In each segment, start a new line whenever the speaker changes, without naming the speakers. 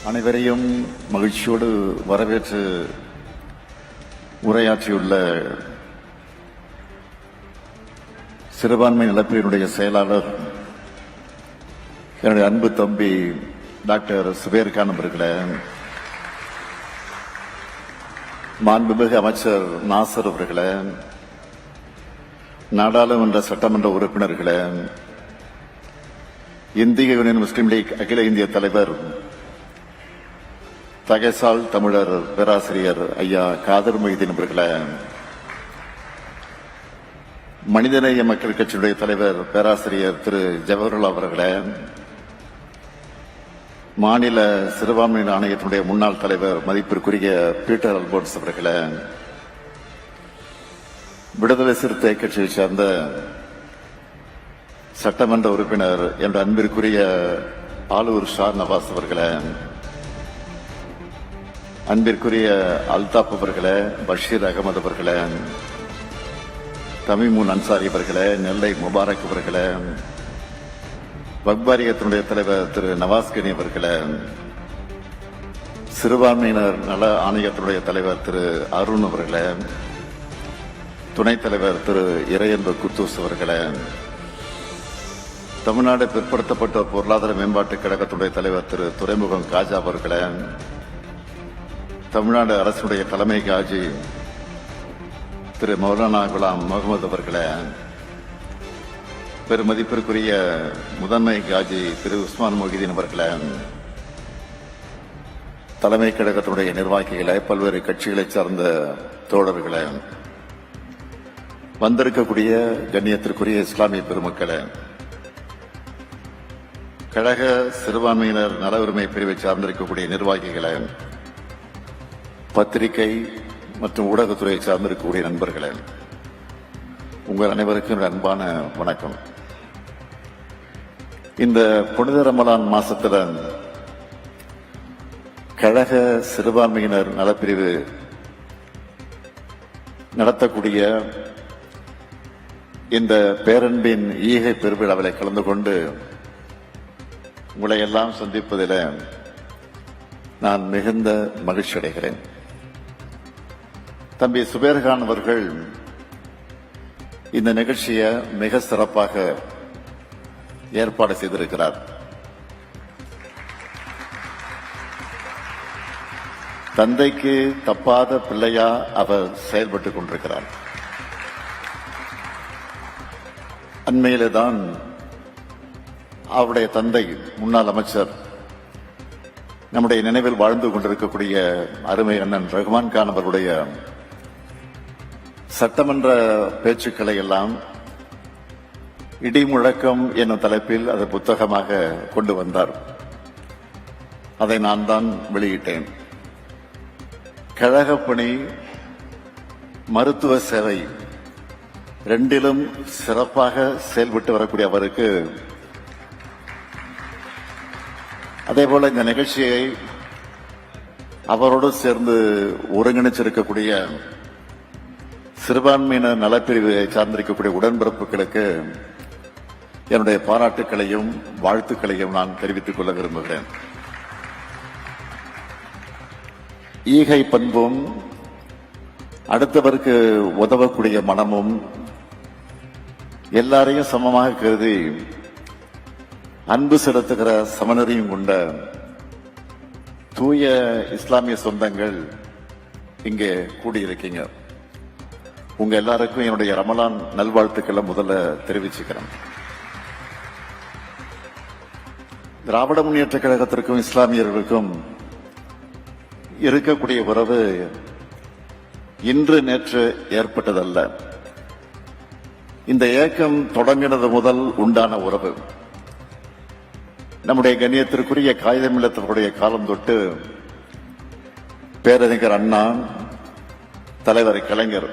அனைவரையும் மகிழ்ச்சியோடு வரவேற்று உரையாற்றியுள்ள சிறுபான்மை நலப்பிரிவினுடைய செயலாளர் என்னுடைய அன்பு தம்பி டாக்டர் சுபேர் கான் அவர்களே, மாண்புமிகு அமைச்சர் நாசர் அவர்களே, நாடாளுமன்ற சட்டமன்ற உறுப்பினர்களே, இந்திய யூனியன் முஸ்லீம் லீக் அகில இந்திய தலைவர் தகைசால் தமிழர் பேராசிரியர் ஐயா காதர் மொய்தீன் அவர்களே, மனிதநேய மக்கள் கட்சியுடைய தலைவர் பேராசிரியர் திரு ஜவஹர்லால் அவர்களே, மாநில சிறுபான்மையினர் ஆணையத்தினுடைய முன்னாள் தலைவர் மதிப்பிற்குரிய பீட்டர் அல்போர்ட்ஸ் அவர்களே, விடுதலை சிறுத்தை கட்சியைச் சேர்ந்த சட்டமன்ற உறுப்பினர் என்ற அன்பிற்குரிய ஆலூர் ஷா நவாஸ் அவர்களே, அன்பிற்குரிய அல்தாப் அவர்களே, பஷீர் அகமது அவர்களே, தமிமுன் அன்சாரி அவர்களே, நெல்லை முபாரக் அவர்களே, வக்பாரியத்தினுடைய தலைவர் திரு நவாஸ்கனி அவர்களே, சிறுபான்மையினர் நல ஆணையத்தினுடைய தலைவர் திரு அருண் அவர்களே, துணைத் தலைவர் திரு இறையன்பு குத்தூஸ் அவர்களே, தமிழ்நாடு பிற்படுத்தப்பட்ட பொருளாதார மேம்பாட்டுக் கழகத்துடைய தலைவர் திரு துறைமுகம் காஜா அவர்களே, தமிழ்நாடு அரசுடைய தலைமை காஜி திரு மௌலானா குலாம் முகமது அவர்களே, பெருமதிப்பிற்குரிய முதன்மை காஜி திரு உஸ்மான் மொஹிதீன் அவர்களே, தலைமை கழகத்தினுடைய நிர்வாகிகளை, பல்வேறு கட்சிகளைச் சார்ந்த தோழர்களே, வந்திருக்கக்கூடிய கண்ணியத்திற்குரிய இஸ்லாமிய பெருமக்களே, கழக சிறுபான்மையினர் நல உரிமை பிரிவை சார்ந்திருக்கக்கூடிய நிர்வாகிகளே, பத்திரிகை மற்றும் ஊடகத்துறையை சார்ந்திருக்கக்கூடிய நண்பர்களே, உங்கள் அனைவருக்கும் அன்பான வணக்கம். இந்த புனித ரமலான் மாசத்துடன் கழக சிறுபான்மையினர் நலப்பிரிவு நடத்தக்கூடிய இந்த பேரன்பின் ஈகை பெருவிழாவில் கலந்து கொண்டு உங்களை எல்லாம் சந்திப்பதில் நான் மிகுந்த மகிழ்ச்சி அடைகிறேன். தம்பி சுபேர்கான் அவர்கள் இந்த நிகழ்ச்சியை மிக சிறப்பாக ஏற்பாடு செய்திருக்கிறார். தந்தைக்கு தப்பாத பிள்ளையா அவர் செயல்பட்டுக் கொண்டிருக்கிறார். அண்மையில்தான் அவருடைய தந்தை முன்னாள் அமைச்சர், நம்முடைய நினைவில் வாழ்ந்து கொண்டிருக்கக்கூடிய அருமை அண்ணன் ரஹ்மான் கான் அவர்களுடைய சட்டமன்ற பேச்சுக்களை எல்லாம் இடிமுழக்கம் என்னும் தலைப்பில் அதை புத்தகமாக கொண்டு வந்தார். அதை நான் தான் வெளியிட்டேன். கழக பணி, மருத்துவ சேவை ரெண்டிலும் சிறப்பாக செயல்பட்டு வரக்கூடிய அவருக்கு, அதேபோல இந்த நிகழ்ச்சியை அவரோடு சேர்ந்து ஒருங்கிணைச்சிருக்கக்கூடிய சிறுபான்மையினர் நலப்பிரிவை சார்ந்திருக்கக்கூடிய உடன்பிறப்புகளுக்கு என்னுடைய பாராட்டுக்களையும் வாழ்த்துக்களையும் நான் தெரிவித்துக் கொள்ள விரும்புகிறேன். ஈகை பண்பும் அடுத்தவருக்கு உதவக்கூடிய மனமும் எல்லாரையும் சமமாக கருதி அன்பு செலுத்துகிற சமநெறியும் கொண்ட தூய இஸ்லாமிய சொந்தங்கள் இங்கே கூடியிருக்கீங்க. உங்க எல்லாருக்கும் என்னுடைய ரமலான் நல்வாழ்த்துக்களை முதல்ல தெரிவிச்சுக்கிறேன். திராவிட முன்னேற்ற கழகத்திற்கும் இஸ்லாமியர்களுக்கும் இருக்கக்கூடிய உறவு இன்று நேற்று ஏற்பட்டதல்ல. இந்த இயக்கம் தொடங்கினது முதல் உண்டான உறவு. நம்முடைய கண்ணியத்திற்குரிய காகிதமில்லத்தவருடைய காலம் தொட்டு பேரறிஞர் அண்ணா, தலைவர் கலைஞர்,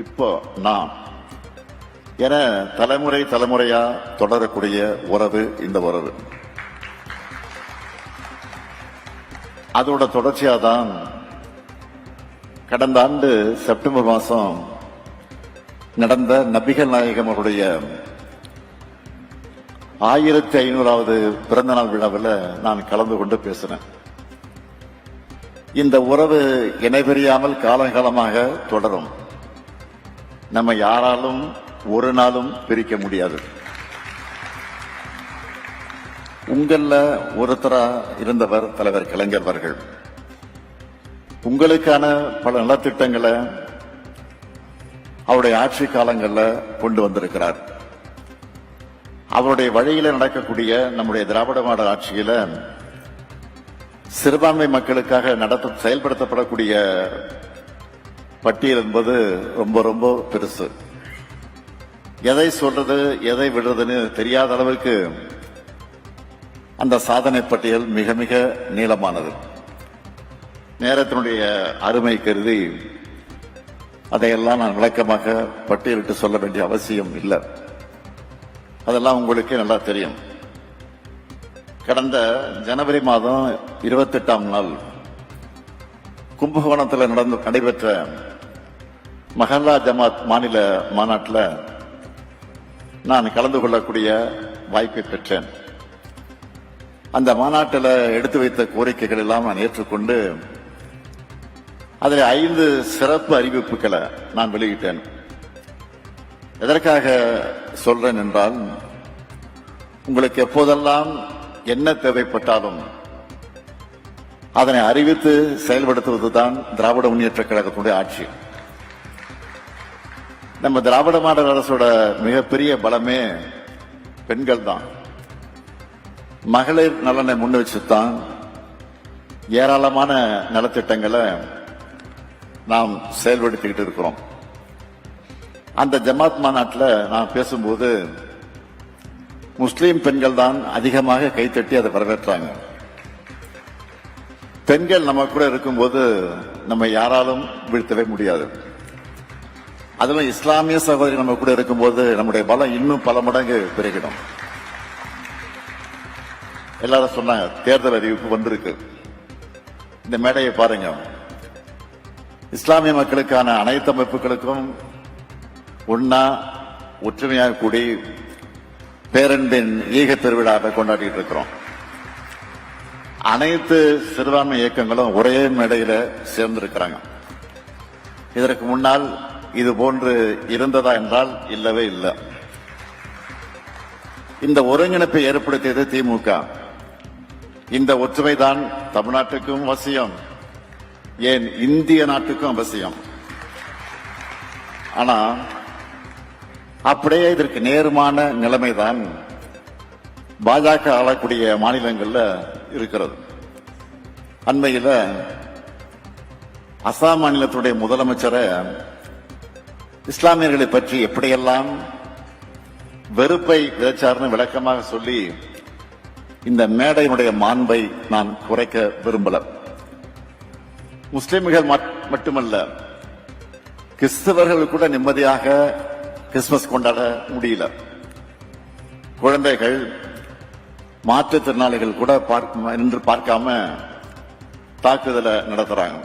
இப்போ நான் என தலைமுறை தலைமுறையா தொடரக்கூடிய உறவு இந்த உறவு. அதோட தொடர்ச்சியாதான் கடந்த ஆண்டு செப்டம்பர் மாதம் நடந்த நபிகள் நாயகம் அவருடைய 1500வது பிறந்த நாள் விழாவில் நான் கலந்து கொண்டு பேசினேன். இந்த உறவு இணைபிரியாமல் காலகாலமாக தொடரும். நம்ம யாராலும் ஒரு நாளும் பிரிக்க முடியாது. உங்கள ஒருத்தரா இருந்தவர் தலைவர் கலைஞர் அவர்கள். உங்களுக்கான பல நலத்திட்டங்களை அவருடைய ஆட்சி காலங்களில் கொண்டு வந்திருக்கிறார். அவருடைய வழியில நடக்கக்கூடிய நம்முடைய திராவிட மாடல் ஆட்சியில சிறுபான்மை மக்களுக்காக செயல்படுத்தப்படக்கூடிய பட்டியல் என்பது ரொம்ப ரொம்ப பெருசு. எதை சொல்றது எதை விடுறதுன்னு தெரியாத அளவுக்கு அந்த சாதனை பட்டியல் மிக மிக நீளமானது. நேரத்தினுடைய அருமை கருதி அதையெல்லாம் நான் விளக்கமாக பட்டியலிட்டு சொல்ல வேண்டிய அவசியம் இல்லை. அதெல்லாம் உங்களுக்கு நல்லா தெரியும். கடந்த ஜனவரி மாதம் 28ஆம் நாள் கும்பகோணத்தில் நடைபெற்ற மஹல்லா ஜமாத் மாநில மாநாட்டில் நான் கலந்து கொள்ளக்கூடிய வாய்ப்பை பெற்றேன். அந்த மாநாட்டில் எடுத்து வைத்த கோரிக்கைகள் எல்லாம் நான் ஏற்றுக்கொண்டு அதில் 5 சிறப்பு அறிவிப்புகளை நான் வெளியிட்டேன். எதற்காக சொல்றேன் என்றால், உங்களுக்கு எப்போதெல்லாம் என்ன தேவைப்பட்டாலும் அதனை அறிவித்து செயல்படுத்துவதுதான் திராவிட முன்னேற்ற கழகத்தினுடைய ஆட்சி. நம்ம திராவிட மாடல் அரசோட மிகப்பெரிய பலமே பெண்கள் தான். மகளிர் நலனை முன் வச்சுதான் ஏராளமான நலத்திட்டங்களை நாம் செயல்படுத்திக்கிட்டு இருக்கிறோம். அந்த ஜமாத் மாநாட்டில் நான் பேசும்போது முஸ்லீம் பெண்கள் தான் அதிகமாக கைத்தட்டி அதை வரவேற்றாங்க. பெண்கள் நம்ம கூட இருக்கும்போது நம்ம யாராலும் வீழ்த்தவே முடியாது. அதிலும் இஸ்லாமிய சகோதரி நம்ம கூட இருக்கும்போது நம்முடைய பலம் இன்னும் பல மடங்கு பெருகிடும். எல்லாரும் சொன்னாங்க, தேர்தல் அறிவிப்பு வந்திருக்கு. இந்த மேடையை பாருங்க. இஸ்லாமிய மக்களுக்கான அனைத்து அமைப்புகளுக்கும் ஒன்னா ஒற்றுமையாக கூடி பேரன்பின் ஈக திருவிழாவை கொண்டாடிட்டு இருக்கிறோம். அனைத்து சிறுபான்மை இயக்கங்களும் ஒரே மேடையில சேர்ந்திருக்கிறாங்க. இதற்கு முன்னால் இது போன்று இருந்ததா என்றால் இல்லவே இல்லை. இந்த ஒருங்கிணைப்பை ஏற்படுத்தியது திமுக. இந்த ஒற்றுமைதான் தமிழ்நாட்டுக்கும் அவசியம், ஏன் இந்திய நாட்டுக்கும் அவசியம். ஆனா அப்படியே இதற்கு நேர்மான நிலைமைதான் பாஜக ஆளக்கூடிய மாநிலங்கள்ல இருக்கிறது. அண்மையில் அசாம் மாநிலத்துடைய முதலமைச்சரை இஸ்லாமியர்களை பற்றி எப்படியெல்லாம் வெறுப்பை விதைச்சார்னு விளக்கமாக சொல்லி இந்த மேடையினுடைய மாண்பை நான் குறைக்க விரும்பல. முஸ்லிம்கள் மட்டுமல்ல, கிறிஸ்தவர்கள் கூட நிம்மதியாக கிறிஸ்துமஸ் கொண்டாட முடியல. குழந்தைகள், மாற்றுத்திறனாளிகள் கூட நின்று பார்க்காம தாக்குதலை நடத்துறாங்க.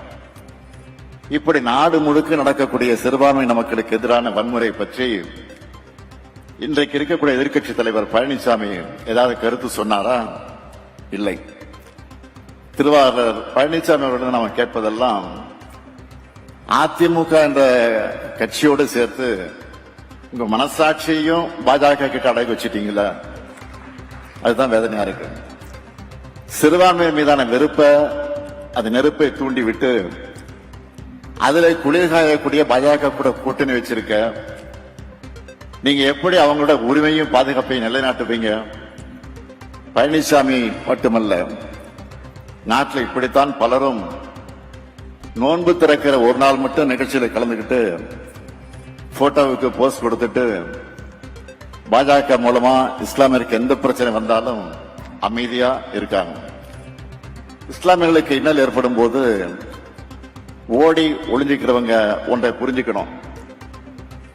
இப்படி நாடு முழுக்க நடக்கக்கூடிய சிறுபான்மை மக்களுக்கு எதிரான வன்முறை பற்றி இன்றைக்கு இருக்கக்கூடிய எதிர்க்கட்சி தலைவர் பழனிசாமி ஏதாவது கருத்து சொன்னாரா? இல்லை. திருவாரூர் பழனிசாமி அவர்கள் நாம் கேட்பதெல்லாம் அதிமுக என்ற கட்சியோடு சேர்த்து உங்க மனசாட்சியையும் பாஜக கிட்ட அடக்கி வச்சிட்டீங்களா? அதுதான் வேதனையா இருக்கு. சிறுபான்மையின் மீதான வெறுப்பை, அது நெருப்பை தூண்டி விட்டு அதுல குளிர்காயக்கூடிய பாஜக கூட கூட்டணி வச்சிருக்க நீங்க எப்படி அவங்களோட உரிமையும் பாதுகாப்பையும் நிலைநாட்டுவீங்க? பழனிசாமி மட்டுமல்ல, நாட்டில் இப்படித்தான் பலரும் நோன்பு திறக்கிற ஒரு நாள் மட்டும் நிகழ்ச்சியில் கலந்துக்கிட்டு போட்டோவுக்கு போஸ்ட் கொடுத்துட்டு பாஜக மூலமா இஸ்லாமியருக்கு எந்த பிரச்சனை வந்தாலும் அமைதியா இருக்காங்க. இஸ்லாமியர்களுக்கு இன்னல் ஏற்படும் போது ஓடி ஒளிஞ்சிக்கிறவங்க ஒன்றை புரிஞ்சுக்கணும்.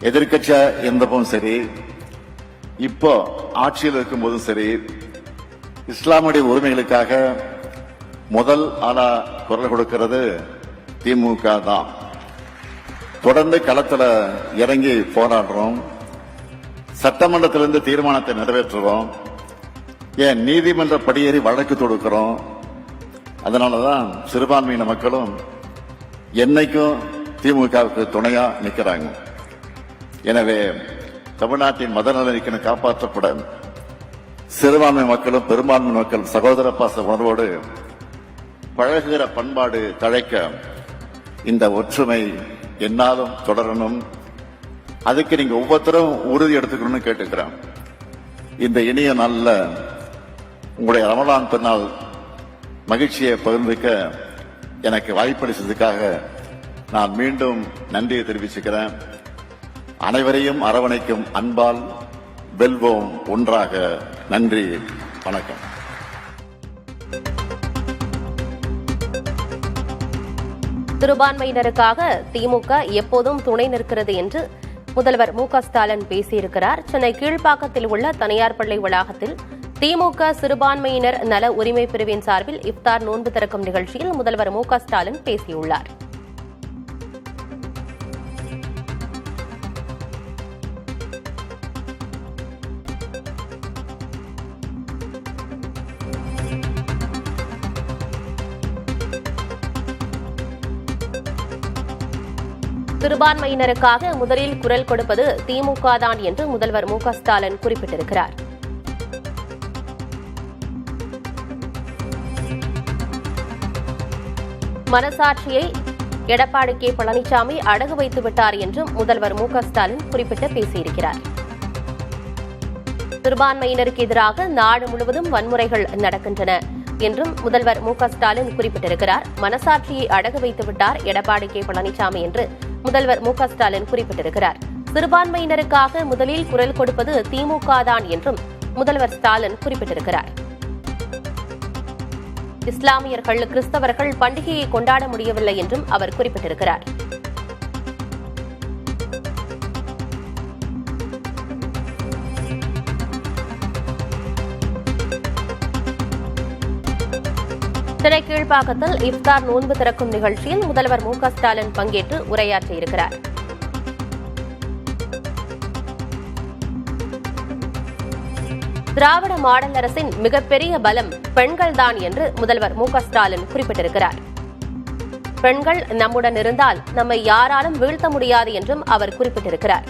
எதிர்கட்சியா இருந்தப்பவும் சரி, இப்போ ஆட்சியில் இருக்கும் போதும் சரி, இஸ்லாமுடைய உரிமைகளுக்காக முதல் ஆளா குரல் கொடுக்கிறது திமுக தான். தொடர்ந்து களத்தில் இறங்கி போராடுறோம். சட்டமன்றத்திலிருந்து தீர்மானத்தை நிறைவேற்றுறோம். ஏன் நீதிமன்ற படியேறி வழக்கு தொடுக்கிறோம். அதனாலதான் சிறுபான்மையின மக்களும் என்னைக்கும் திமுகவுக்கு துணையா நிற்கிறாங்க. எனவே தமிழ்நாட்டின் மத நலனுக்கு காப்பாற்றப்பட சிறுபான்மை மக்களும் பெரும்பான்மை மக்கள் சகோதர பாச உணர்வோடு பழகுகிற பண்பாடு தழைக்க இந்த ஒற்றுமை என்னாலும் தொடரணும். அதுக்கு நீங்க ஒவ்வொருத்தரும் உறுதி எடுத்துக்கணும்னு கேட்டுக்கிறேன். இந்த இனிய நாள்ல உங்களுடைய ரமலான் பெருநாள் மகிழ்ச்சியை பகிர்ந்துக்க எனக்கு வாய்ப்பளித்ததுக்காக நான் மீண்டும் நன்றியை தெரிவிச்சுக்கிறேன். அனைவரையும் அரவணைக்கும் அன்பால் வெல்வோம் ஒன்றாக. நன்றி, வணக்கம்.
சிறுபான்மையினருக்காக திமுக எப்போதும் துணை நிற்கிறது என்று முதல்வர் மு.க.ஸ்டாலின் பேசியிருக்கிறார். சென்னை கீழ்ப்பாக்கத்தில் உள்ள தனியார் பள்ளி வளாகத்தில் திமுக சிறுபான்மையினர் நல உரிமை பிரிவின் சார்பில் இஃப்தார் நோன்பு திறக்கும் நிகழ்ச்சியில் முதல்வர் மு.க.ஸ்டாலின் பேசியுள்ளார். சிறுபான்மையினருக்காக முதலில் குரல் கொடுப்பது திமுக தான் என்று முதல்வர் மு.க.ஸ்டாலின் குறிப்பிட்டிருக்கிறார். மனசாட்சியை எடப்பாடி கே. பழனிசாமி அடகு வைத்துவிட்டார் என்றும் முதல்வர் மு.க.ஸ்டாலின் குறிப்பிட்டு பேசியிருக்கிறார். சிறுபான்மையினருக்கு எதிராக நாடு முழுவதும் வன்முறைகள் நடக்கின்றன என்றும் முதல்வர் மு.க.ஸ்டாலின் குறிப்பிட்டிருக்கிறார். மனசாட்சியை அடகு வைத்துவிட்டார் எடப்பாடி கே. பழனிசாமி என்று முதல்வர் மு.க.ஸ்டாலின் குறிப்பிட்டிருக்கிறார். சிறுபான்மையினருக்காக முதலில் குரல் கொடுப்பது திமுக தான் என்றும் முதல்வர் ஸ்டாலின் குறிப்பிட்டிருக்கிறார். இஸ்லாமியர்கள், கிறிஸ்தவர்கள் பண்டிகையை கொண்டாட முடியவில்லை என்றும் அவர் குறிப்பிட்டிருக்கிறார். சென்னை கீழ்ப்பாக்கத்தில் இஃப்தார் நோன்பு திறக்கும் நிகழ்ச்சியில் முதல்வர் மு.க.ஸ்டாலின் பங்கேற்று உரையாற்றியிருக்கிறார். திராவிட மாடல் அரசின் மிகப்பெரிய பலம் பெண்கள்தான் என்று முதல்வர் மு.க.ஸ்டாலின் குறிப்பிட்டிருக்கிறார். பெண்கள் நம்முடன் இருந்தால் நம்மை யாராலும் வீழ்த்த முடியாது என்றும் அவர் குறிப்பிட்டிருக்கிறார்.